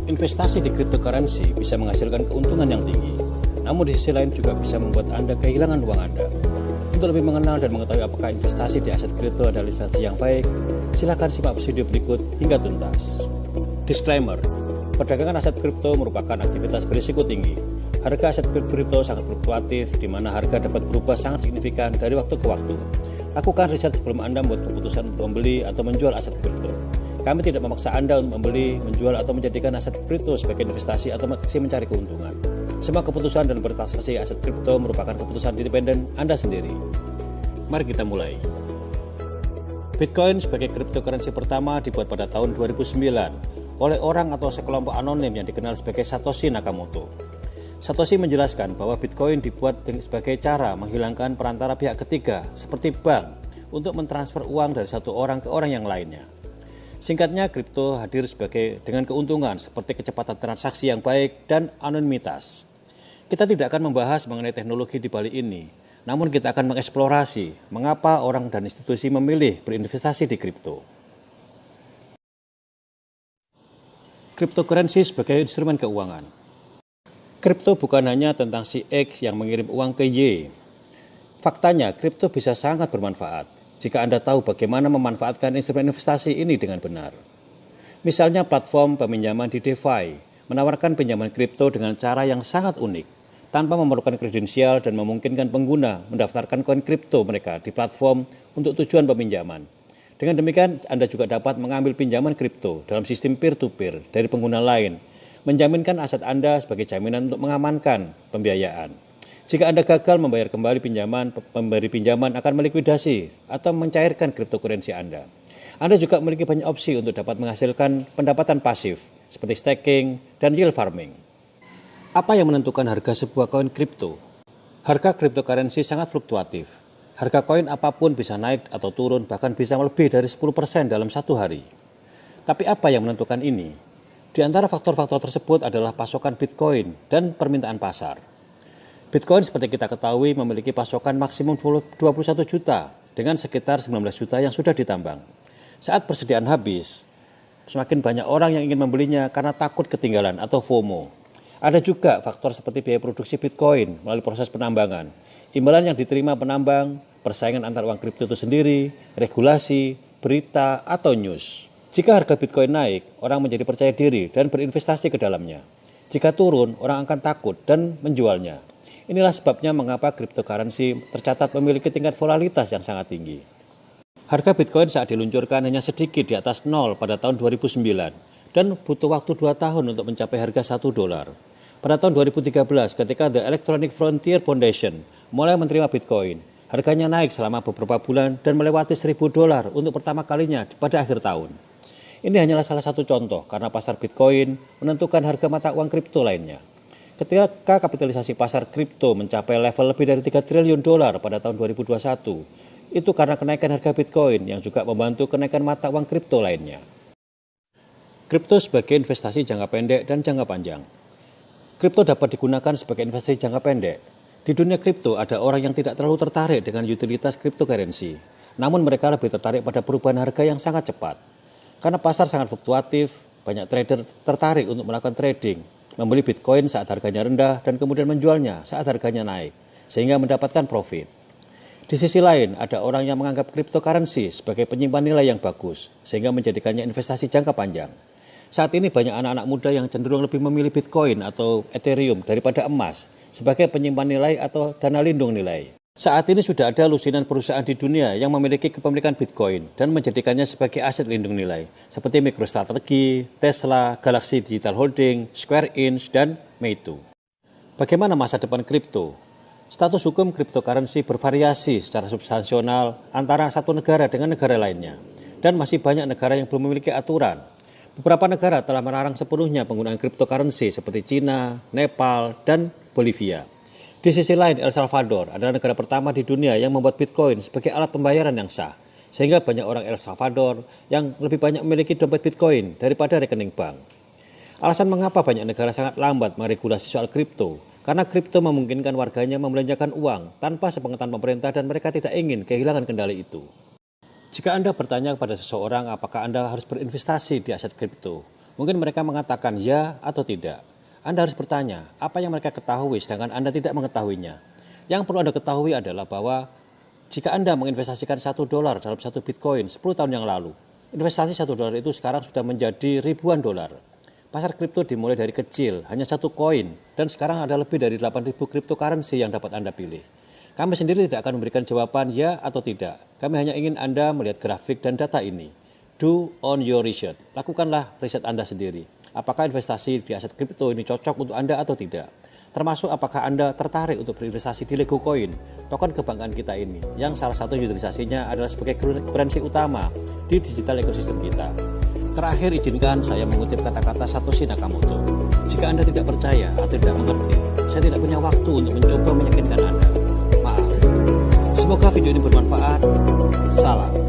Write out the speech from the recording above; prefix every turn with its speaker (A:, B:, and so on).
A: Investasi di cryptocurrency bisa menghasilkan keuntungan yang tinggi, namun di sisi lain juga bisa membuat Anda kehilangan uang Anda. Untuk lebih mengenal dan mengetahui apakah investasi di aset kripto adalah investasi yang baik, silakan simak video berikut hingga tuntas. Disclaimer, perdagangan aset kripto merupakan aktivitas berisiko tinggi. Harga aset kripto sangat fluktuatif, di mana harga dapat berubah sangat signifikan dari waktu ke waktu. Lakukan riset sebelum Anda membuat keputusan untuk membeli atau menjual aset kripto. Kami tidak memaksa Anda untuk membeli, menjual, atau menjadikan aset kripto sebagai investasi atau mencari keuntungan. Semua keputusan dan bertransaksi aset kripto merupakan keputusan independen Anda sendiri. Mari kita mulai. Bitcoin sebagai cryptocurrency pertama dibuat pada tahun 2009 oleh orang atau sekelompok anonim yang dikenal sebagai Satoshi Nakamoto. Satoshi menjelaskan bahwa Bitcoin dibuat sebagai cara menghilangkan perantara pihak ketiga seperti bank untuk mentransfer uang dari satu orang ke orang yang lainnya. Singkatnya, kripto hadir dengan keuntungan seperti kecepatan transaksi yang baik dan anonimitas. Kita tidak akan membahas mengenai teknologi di balik ini, namun kita akan mengeksplorasi mengapa orang dan institusi memilih berinvestasi di kripto. Cryptocurrency sebagai instrumen keuangan. Kripto bukan hanya tentang si X yang mengirim uang ke Y. Faktanya, kripto bisa sangat bermanfaat jika Anda tahu bagaimana memanfaatkan instrumen investasi ini dengan benar. Misalnya platform peminjaman di DeFi menawarkan pinjaman kripto dengan cara yang sangat unik, tanpa memerlukan kredensial dan memungkinkan pengguna mendaftarkan koin kripto mereka di platform untuk tujuan peminjaman. Dengan demikian, Anda juga dapat mengambil pinjaman kripto dalam sistem peer-to-peer dari pengguna lain, menjaminkan aset Anda sebagai jaminan untuk mengamankan pembiayaan. Jika Anda gagal membayar kembali pinjaman, pemberi pinjaman akan melikuidasi atau mencairkan cryptocurrency Anda. Anda juga memiliki banyak opsi untuk dapat menghasilkan pendapatan pasif, seperti staking dan yield farming. Apa yang menentukan harga sebuah koin kripto? Harga cryptocurrency sangat fluktuatif. Harga koin apapun bisa naik atau turun, bahkan bisa lebih dari 10% dalam satu hari. Tapi apa yang menentukan ini? Di antara faktor-faktor tersebut adalah pasokan Bitcoin dan permintaan pasar. Bitcoin seperti kita ketahui memiliki pasokan maksimum 21 juta dengan sekitar 19 juta yang sudah ditambang. Saat persediaan habis, semakin banyak orang yang ingin membelinya karena takut ketinggalan atau FOMO. Ada juga faktor seperti biaya produksi Bitcoin melalui proses penambangan, imbalan yang diterima penambang, persaingan antar uang kripto itu sendiri, regulasi, berita, atau news. Jika harga Bitcoin naik, orang menjadi percaya diri dan berinvestasi ke dalamnya. Jika turun, orang akan takut dan menjualnya. Inilah sebabnya mengapa cryptocurrency tercatat memiliki tingkat volatilitas yang sangat tinggi. Harga Bitcoin saat diluncurkan hanya sedikit di atas nol pada tahun 2009 dan butuh waktu 2 tahun untuk mencapai harga $1. Pada tahun 2013 ketika The Electronic Frontier Foundation mulai menerima Bitcoin, harganya naik selama beberapa bulan dan melewati $1.000 untuk pertama kalinya pada akhir tahun. Ini hanyalah salah satu contoh karena pasar Bitcoin menentukan harga mata uang kripto lainnya. Ketika kapitalisasi pasar kripto mencapai level lebih dari $3 triliun pada tahun 2021, itu karena kenaikan harga Bitcoin yang juga membantu kenaikan mata uang kripto lainnya. Kripto sebagai investasi jangka pendek dan jangka panjang. Kripto dapat digunakan sebagai investasi jangka pendek. Di dunia kripto ada orang yang tidak terlalu tertarik dengan utilitas cryptocurrency, namun mereka lebih tertarik pada perubahan harga yang sangat cepat. Karena pasar sangat fluktuatif, banyak trader tertarik untuk melakukan trading, membeli Bitcoin saat harganya rendah dan kemudian menjualnya saat harganya naik, sehingga mendapatkan profit. Di sisi lain, ada orang yang menganggap cryptocurrency sebagai penyimpan nilai yang bagus, sehingga menjadikannya investasi jangka panjang. Saat ini banyak anak-anak muda yang cenderung lebih memilih Bitcoin atau Ethereum daripada emas sebagai penyimpan nilai atau dana lindung nilai. Saat ini sudah ada lusinan perusahaan di dunia yang memiliki kepemilikan Bitcoin dan menjadikannya sebagai aset lindung nilai, seperti MicroStrategy, Tesla, Galaxy Digital Holding, Square Inc., dan Meitu. Bagaimana masa depan kripto? Status hukum cryptocurrency bervariasi secara substansial antara satu negara dengan negara lainnya, dan masih banyak negara yang belum memiliki aturan. Beberapa negara telah melarang sepenuhnya penggunaan cryptocurrency seperti China, Nepal, dan Bolivia. Di sisi lain, El Salvador adalah negara pertama di dunia yang membuat Bitcoin sebagai alat pembayaran yang sah, sehingga banyak orang El Salvador yang lebih banyak memiliki dompet Bitcoin daripada rekening bank. Alasan mengapa banyak negara sangat lambat meregulasi soal kripto, karena kripto memungkinkan warganya membelanjakan uang tanpa sepengetahuan pemerintah dan mereka tidak ingin kehilangan kendali itu. Jika Anda bertanya kepada seseorang apakah Anda harus berinvestasi di aset kripto, Mungkin mereka mengatakan ya atau tidak. Anda harus bertanya, apa yang mereka ketahui sedangkan Anda tidak mengetahuinya. Yang perlu Anda ketahui adalah bahwa jika Anda menginvestasikan $1 dalam satu Bitcoin 10 tahun yang lalu, investasi $1 itu sekarang sudah menjadi ribuan dolar. Pasar kripto dimulai dari kecil, hanya satu koin, dan sekarang ada lebih dari 8.000 cryptocurrency yang dapat Anda pilih. Kami sendiri tidak akan memberikan jawaban ya atau tidak. Kami hanya ingin Anda melihat grafik dan data ini. Do on your research. Lakukanlah riset Anda sendiri. Apakah investasi di aset kripto ini cocok untuk Anda atau tidak? Termasuk apakah Anda tertarik untuk berinvestasi di Lego Coin, token kebanggaan kita ini, yang salah satu utilisasinya adalah sebagai currency utama di digital ecosystem kita. Terakhir, izinkan saya mengutip kata-kata Satoshi Nakamoto. Jika Anda tidak percaya atau tidak mengerti, saya tidak punya waktu untuk mencoba meyakinkan Anda. Maaf. Semoga video ini bermanfaat. Salam.